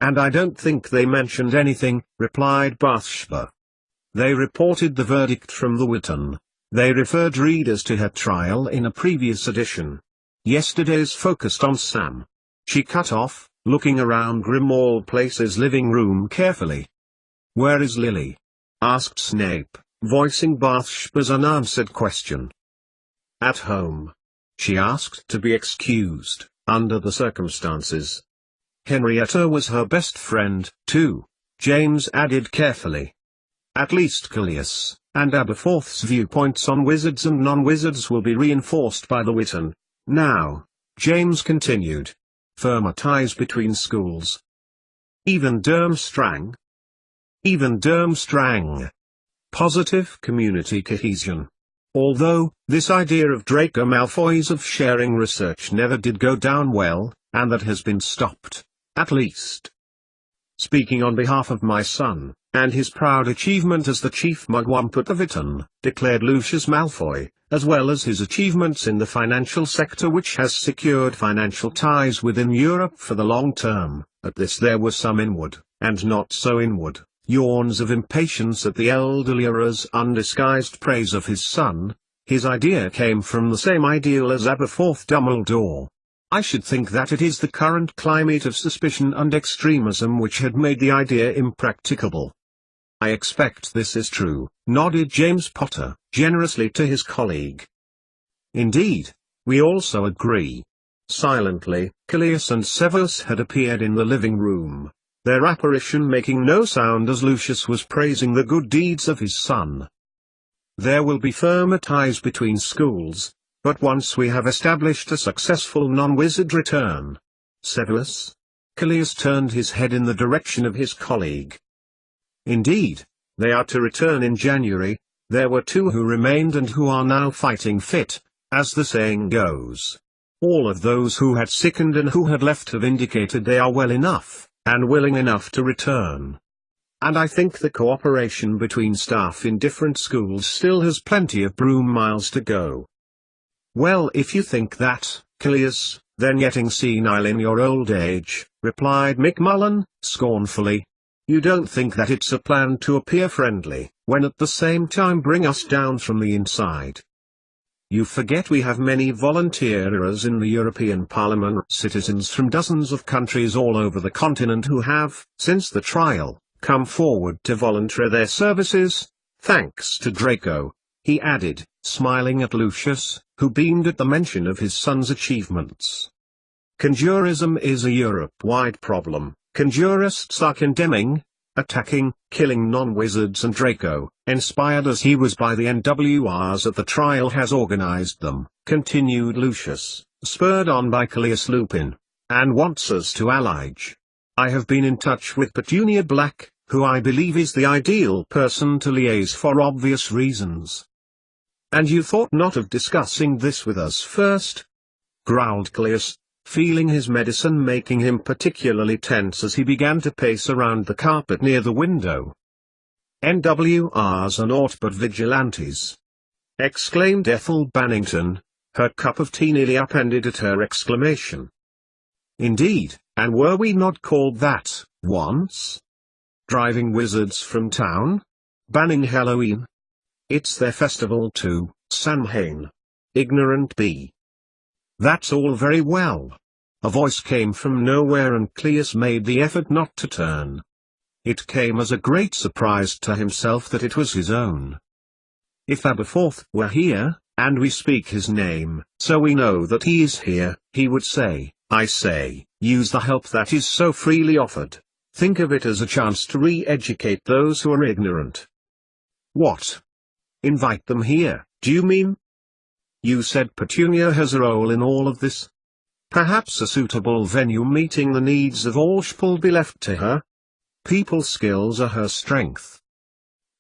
And I don't think they mentioned anything, replied Bathsheba. They reported the verdict from the Witten. They referred readers to her trial in a previous edition. Yesterday's focused on Sam. She cut off, looking around Grimmauld Place's living room carefully. Where is Lily? Asked Snape, voicing Bathsheba's unanswered question. At home. She asked to be excused, under the circumstances. Henrietta was her best friend, too, James added carefully. At least Callias and Aberforth's viewpoints on wizards and non-wizards will be reinforced by the Witan. Now, James continued. Firmer ties between schools. Even Durmstrang? Even Durmstrang. Positive community cohesion. Although, this idea of Draco Malfoy's of sharing research never did go down well, and that has been stopped, at least. Speaking on behalf of my son, and his proud achievement as the chief mugwump of Witan, declared Lucius Malfoy, as well as his achievements in the financial sector which has secured financial ties within Europe for the long term. At this there were some inward, and not so inward, yawns of impatience at the elderly Era's undisguised praise of his son. His idea came from the same ideal as Aberforth Dumbledore. I should think that it is the current climate of suspicion and extremism which had made the idea impracticable. I expect this is true, nodded James Potter, generously to his colleague. Indeed, we also agree. Silently, Callias and Severus had appeared in the living room, their apparition making no sound as Lucius was praising the good deeds of his son. There will be firmer ties between schools, but once we have established a successful non-wizard return. Severus? Callias turned his head in the direction of his colleague. Indeed, they are to return in January. There were 2 who remained and who are now fighting fit, as the saying goes. All of those who had sickened and who had left have indicated they are well enough, and willing enough to return. And I think the cooperation between staff in different schools still has plenty of broom miles to go. Well, if you think that, Callias, then getting senile in your old age, replied McMullen, scornfully. You don't think that it's a plan to appear friendly, when at the same time bring us down from the inside. You forget we have many volunteers in the European Parliament, citizens from dozens of countries all over the continent who have, since the trial, come forward to volunteer their services, thanks to Draco, he added, smiling at Lucius, who beamed at the mention of his son's achievements. Conjurism is a Europe-wide problem. Conjurists are condemning, attacking, killing non-wizards, and Draco, inspired as he was by the NWRs at the trial, has organized them, continued Lucius, spurred on by Callias Lupin, and wants us to allege. I have been in touch with Petunia Black, who I believe is the ideal person to liaise for obvious reasons. And you thought not of discussing this with us first? Growled Callias, feeling his medicine making him particularly tense as he began to pace around the carpet near the window. NWRs are naught but vigilantes, exclaimed Ethel Bannington, her cup of tea nearly upended at her exclamation. Indeed, and were we not called that, once? Driving wizards from town? Banning Halloween? It's their festival too, Samhain. Ignorant bee. That's all very well. A voice came from nowhere and Callias made the effort not to turn. It came as a great surprise to himself that it was his own. If Aberforth were here, and we speak his name, so we know that he is here, he would say, I say, use the help that is so freely offered. Think of it as a chance to re-educate those who are ignorant. What? Invite them here, do you mean? You said Petunia has a role in all of this? Perhaps a suitable venue meeting the needs of all should be left to her? People skills are her strength.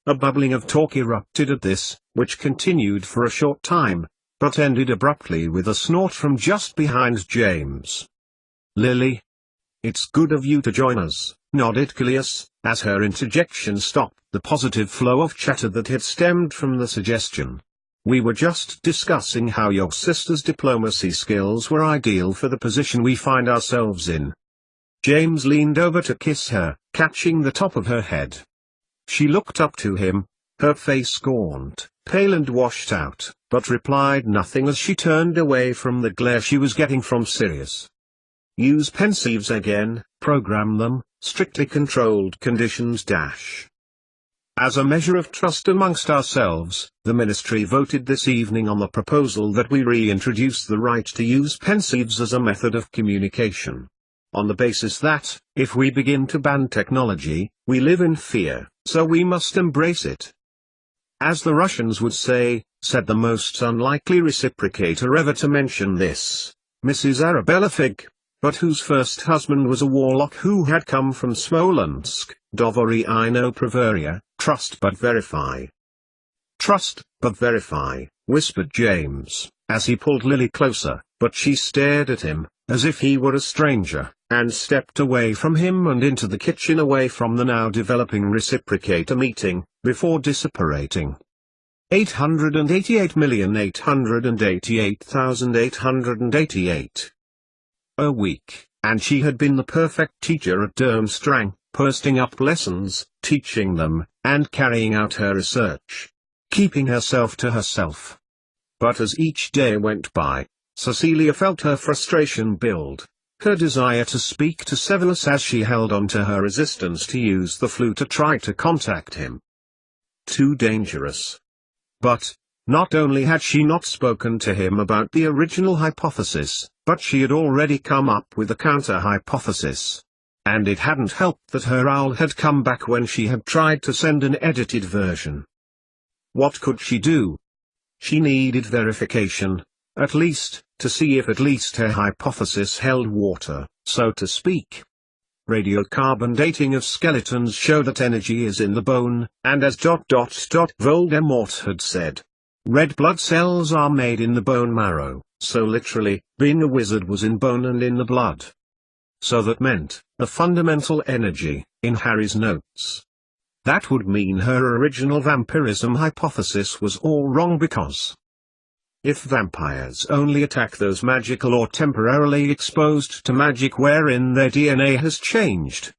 A bubbling of talk erupted at this, which continued for a short time, but ended abruptly with a snort from just behind James. Lily? It's good of you to join us, nodded Callias, as her interjection stopped the positive flow of chatter that had stemmed from the suggestion. We were just discussing how your sister's diplomacy skills were ideal for the position we find ourselves in. James leaned over to kiss her, catching the top of her head. She looked up to him, her face gaunt, pale and washed out, but replied nothing as she turned away from the glare she was getting from Sirius. Use pensives again, program them, strictly controlled conditions. As a measure of trust amongst ourselves, the ministry voted this evening on the proposal that we reintroduce the right to use pensives as a method of communication. On the basis that, if we begin to ban technology, we live in fear, so we must embrace it. As the Russians would say, said the most unlikely reciprocator ever to mention this, Mrs. Arabella Fig, but whose first husband was a warlock who had come from Smolensk, Dovori Ino Proveria, trust but verify. Trust, but verify, whispered James, as he pulled Lily closer, but she stared at him, as if he were a stranger, and stepped away from him and into the kitchen away from the now developing reciprocator meeting, before disapparating. 888,888,888. A week, and she had been the perfect teacher at Durmstrang, posting up lessons, teaching them, and carrying out her research. Keeping herself to herself. But as each day went by, Cecilia felt her frustration build, her desire to speak to Severus as she held on to her resistance to use the flute to try to contact him. Too dangerous. But, not only had she not spoken to him about the original hypothesis, but she had already come up with a counter-hypothesis. And it hadn't helped that her owl had come back when she had tried to send an edited version. What could she do? She needed verification, at least, to see if at least her hypothesis held water, so to speak. Radiocarbon dating of skeletons showed that energy is in the bone, and as Voldemort had said, red blood cells are made in the bone marrow, so literally, being a wizard was in bone and in the blood. So that meant, the fundamental energy, in Harry's notes. That would mean her original vampirism hypothesis was all wrong because if vampires only attack those magical or temporarily exposed to magic wherein their DNA has changed,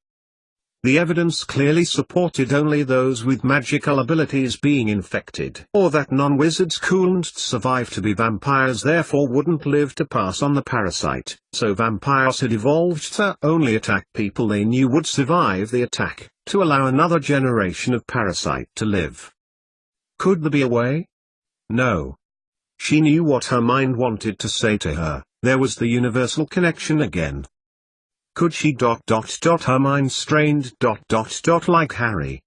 the evidence clearly supported only those with magical abilities being infected, or that non-wizards couldn't survive to be vampires, therefore wouldn't live to pass on the parasite, so vampires had evolved to only attack people they knew would survive the attack, to allow another generation of parasite to live. Could there be a way? No. She knew what her mind wanted to say to her, there was the universal connection again. Could she ... her mind strained ... like Harry.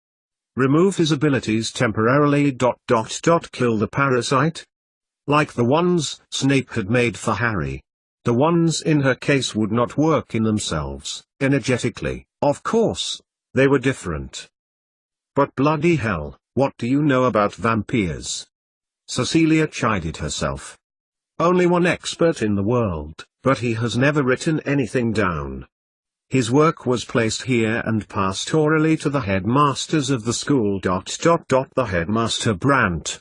Remove his abilities temporarily ... kill the parasite? Like the ones Snape had made for Harry. The ones in her case would not work in themselves, energetically, of course. They were different. But bloody hell, what do you know about vampires? Cecilia chided herself. Only one expert in the world, but he has never written anything down. His work was placed here and pastorally to the headmasters of the school. The headmaster Brandt.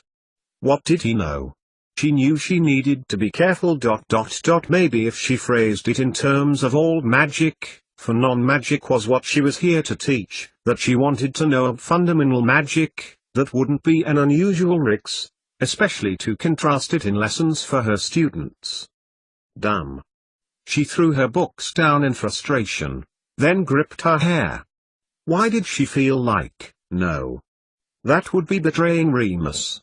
What did he know? She knew she needed to be careful. Maybe if she phrased it in terms of all magic, for non-magic was what she was here to teach, that she wanted to know of fundamental magic, that wouldn't be an unusual mix, especially to contrast it in lessons for her students. Damn. She threw her books down in frustration, then gripped her hair. Why did she feel like, no? That would be betraying Remus.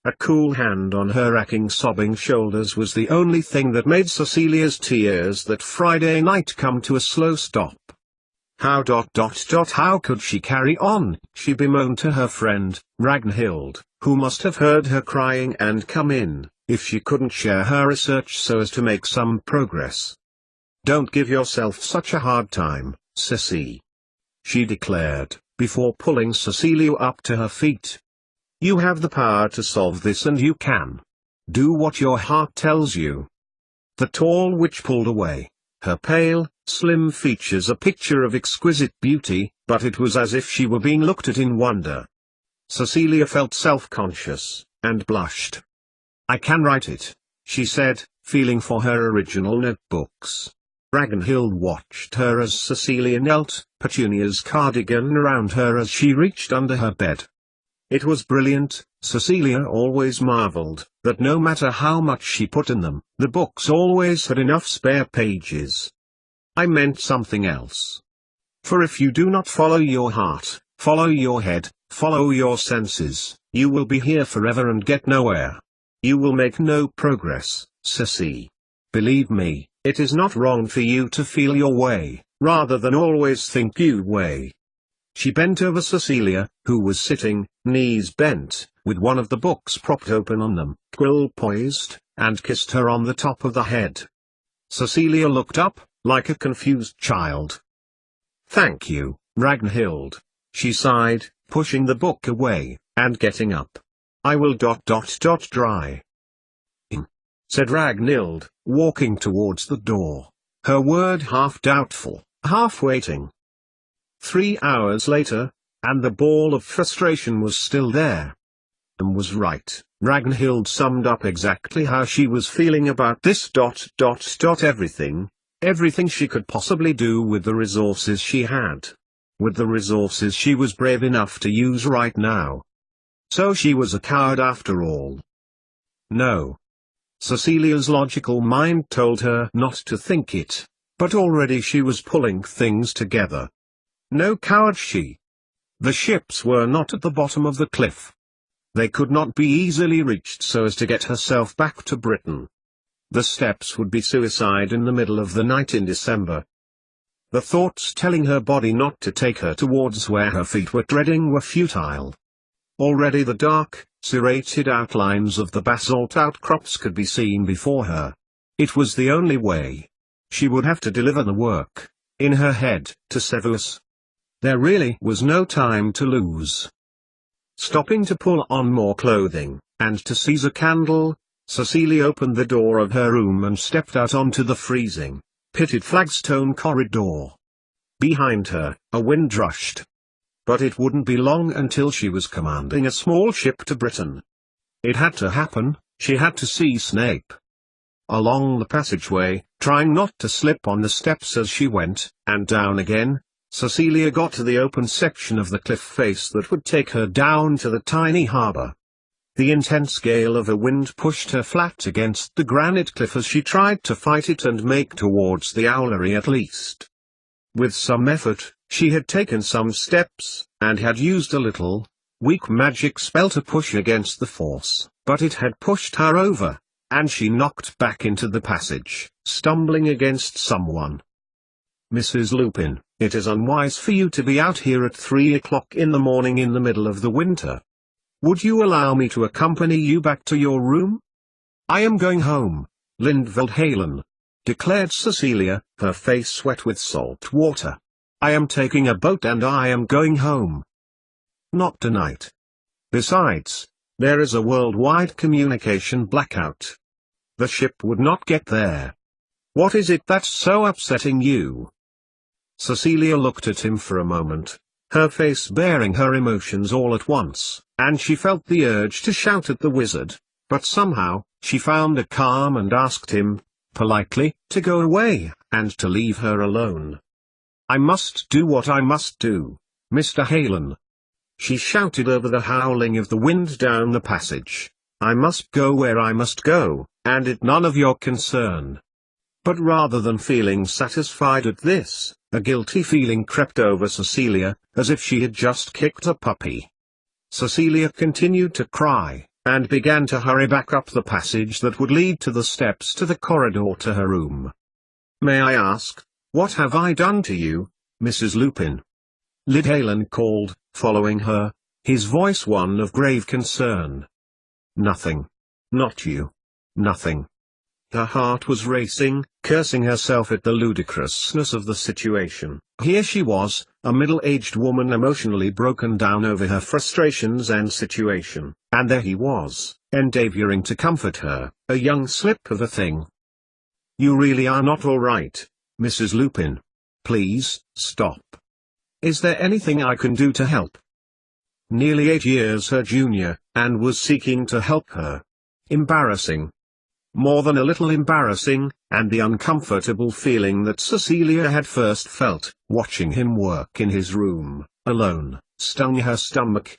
A cool hand on her racking sobbing shoulders was the only thing that made Cecilia's tears that Friday night come to a slow stop. How ... how could she carry on, she bemoaned to her friend, Ragnhild, who must have heard her crying and come in, if she couldn't share her research so as to make some progress. Don't give yourself such a hard time, Ceci, she declared, before pulling Cecilia up to her feet. You have the power to solve this and you can. Do what your heart tells you. The tall witch pulled away, her pale, slim features a picture of exquisite beauty, but it was as if she were being looked at in wonder. Cecilia felt self-conscious, and blushed. I can write it, she said, feeling for her original notebooks. Ragnhild watched her as Cecilia knelt, Petunia's cardigan around her as she reached under her bed. It was brilliant, Cecilia always marveled, that no matter how much she put in them, the books always had enough spare pages. I meant something else. For if you do not follow your heart, follow your head, Follow your senses. You will be here forever and get nowhere. You will make no progress, sissy. Believe me, it is not wrong for you to feel your way, rather than always think you way. She bent over Cecilia, who was sitting, knees bent, with one of the books propped open on them, quill poised, and kissed her on the top of the head. Cecilia looked up, like a confused child. "Thank you, Ragnhild," she sighed, pushing the book away, and getting up. "I will dry," said Ragnhild, walking towards the door, her word half doubtful, half waiting. 3 hours later, and the ball of frustration was still there. And was right. Ragnhild summed up exactly how she was feeling about this everything she could possibly do with the resources she had. With the resources she was brave enough to use right now. So she was a coward after all. No. Cecilia's logical mind told her not to think it, but already she was pulling things together. No coward she. The ships were not at the bottom of the cliff. They could not be easily reached so as to get herself back to Britain. The steps would be suicide in the middle of the night in December. The thoughts telling her body not to take her towards where her feet were treading were futile. Already the dark, serrated outlines of the basalt outcrops could be seen before her. It was the only way. She would have to deliver the work, in her head, to Severus. There really was no time to lose. Stopping to pull on more clothing, and to seize a candle, Cecilia opened the door of her room and stepped out onto the freezing, pitted flagstone corridor. Behind her, a wind rushed. But it wouldn't be long until she was commanding a small ship to Britain. It had to happen, she had to see Snape. Along the passageway, trying not to slip on the steps as she went, and down again, Cecilia got to the open section of the cliff face that would take her down to the tiny harbour. The intense gale of a wind pushed her flat against the granite cliff as she tried to fight it and make towards the owlery at least. With some effort, she had taken some steps, and had used a little, weak magic spell to push against the force, but it had pushed her over, and she knocked back into the passage, stumbling against someone. "Mrs. Lupin, it is unwise for you to be out here at 3 o'clock in the morning in the middle of the winter. Would you allow me to accompany you back to your room?" "I am going home, Lindveldhalen," declared Cecilia, her face wet with salt water. "I am taking a boat and I am going home." "Not tonight. Besides, there is a worldwide communication blackout. The ship would not get there. What is it that's so upsetting you?" Cecilia looked at him for a moment, her face bearing her emotions all at once, and she felt the urge to shout at the wizard, but somehow, she found a calm and asked him, politely, to go away, and to leave her alone. "I must do what I must do, Mr. Halen," she shouted over the howling of the wind down the passage. "I must go where I must go, and it none of your concern." But rather than feeling satisfied at this, a guilty feeling crept over Cecilia, as if she had just kicked a puppy. Cecilia continued to cry, and began to hurry back up the passage that would lead to the steps to the corridor to her room. "May I ask, what have I done to you, Mrs. Lupin?" Lydhalen called, following her, his voice one of grave concern. "Nothing. Not you. Nothing." Her heart was racing, cursing herself at the ludicrousness of the situation. Here she was, a middle-aged woman emotionally broken down over her frustrations and situation, and there he was, endeavoring to comfort her, a young slip of a thing. "You really are not all right, Mrs. Lupin. Please, stop. Is there anything I can do to help?" Nearly 8 years her junior, and was seeking to help her. Embarrassing. More than a little embarrassing, and the uncomfortable feeling that Cecilia had first felt, watching him work in his room, alone, stung her stomach.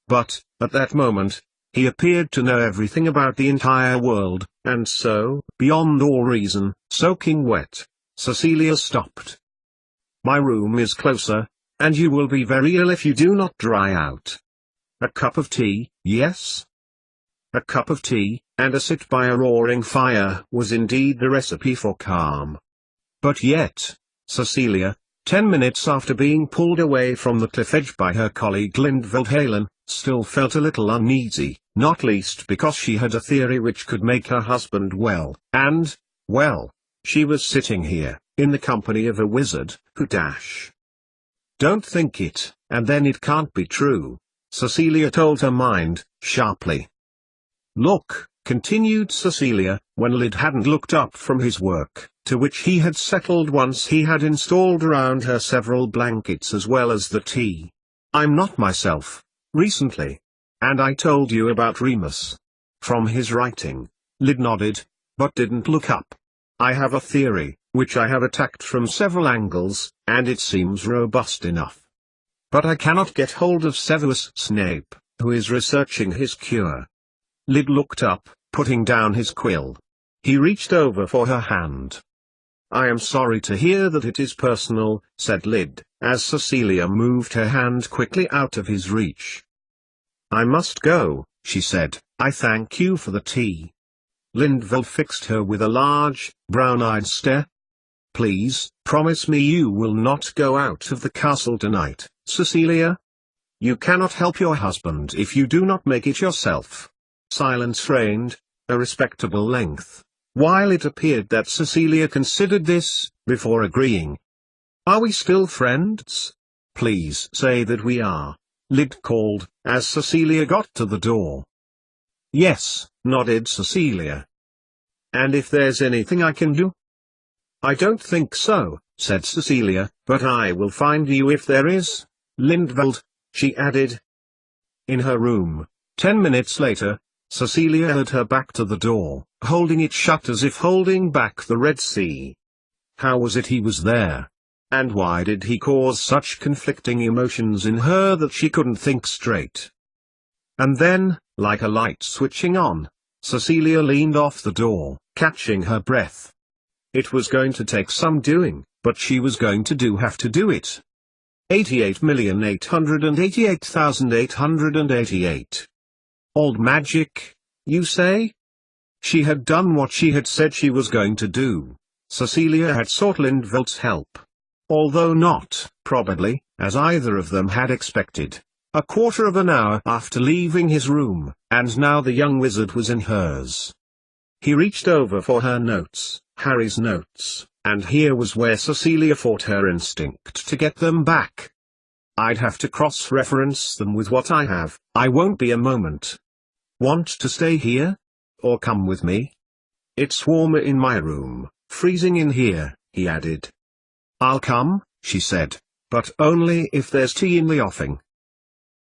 But, at that moment, he appeared to know everything about the entire world, and so, beyond all reason, soaking wet, Cecilia stopped. "My room is closer," and you will be very ill if you do not dry out. A cup of tea, yes? A cup of tea, and a sit by a roaring fire was indeed the recipe for calm. But yet, Cecilia, 10 minutes after being pulled away from the cliff edge by her colleague Lindveld Halen, still felt a little uneasy, not least because she had a theory which could make her husband well, and, well, she was sitting here, in the company of a wizard, who Don't think it, and then it can't be true, Cecilia told her mind, sharply. Look, continued Cecilia, when Lyd hadn't looked up from his work, to which he had settled once he had installed around her several blankets as well as the tea. I'm not myself, recently. And I told you about Remus. From his writing. Lyd nodded, but didn't look up. I have a theory, which I have attacked from several angles, and it seems robust enough. But I cannot get hold of Severus Snape, who is researching his cure. Lyd looked up, putting down his quill. He reached over for her hand. I am sorry to hear that it is personal, said Lyd, as Cecilia moved her hand quickly out of his reach. I must go, she said, I thank you for the tea. Lindveld fixed her with a large, brown-eyed stare. Please, promise me you will not go out of the castle tonight, Cecilia. You cannot help your husband if you do not make it yourself. Silence reigned, a respectable length, while it appeared that Cecilia considered this, before agreeing. Are we still friends? Please say that we are, Lyd called, as Cecilia got to the door. Yes, nodded Cecilia. And if there's anything I can do? I don't think so, said Cecilia, but I will find you if there is, Lindveld, she added. In her room, 10 minutes later, Cecilia had her back to the door, holding it shut as if holding back the Red Sea. How was it he was there? And why did he cause such conflicting emotions in her that she couldn't think straight? And then, like a light switching on, Cecilia leaned off the door, catching her breath. It was going to take some doing, but she was going to have to do it. 88,888,888. Old magic, you say? She had done what she had said she was going to do. Cecilia had sought Lindveld's help. Although not, probably, as either of them had expected, a quarter of an hour after leaving his room, and now the young wizard was in hers. He reached over for her notes, Harry's notes, and here was where Cecilia fought her instinct to get them back. I'd have to cross-reference them with what I have. I won't be a moment. Want to stay here? Or come with me? It's warmer in my room, freezing in here, he added. I'll come, she said, but only if there's tea in the offing.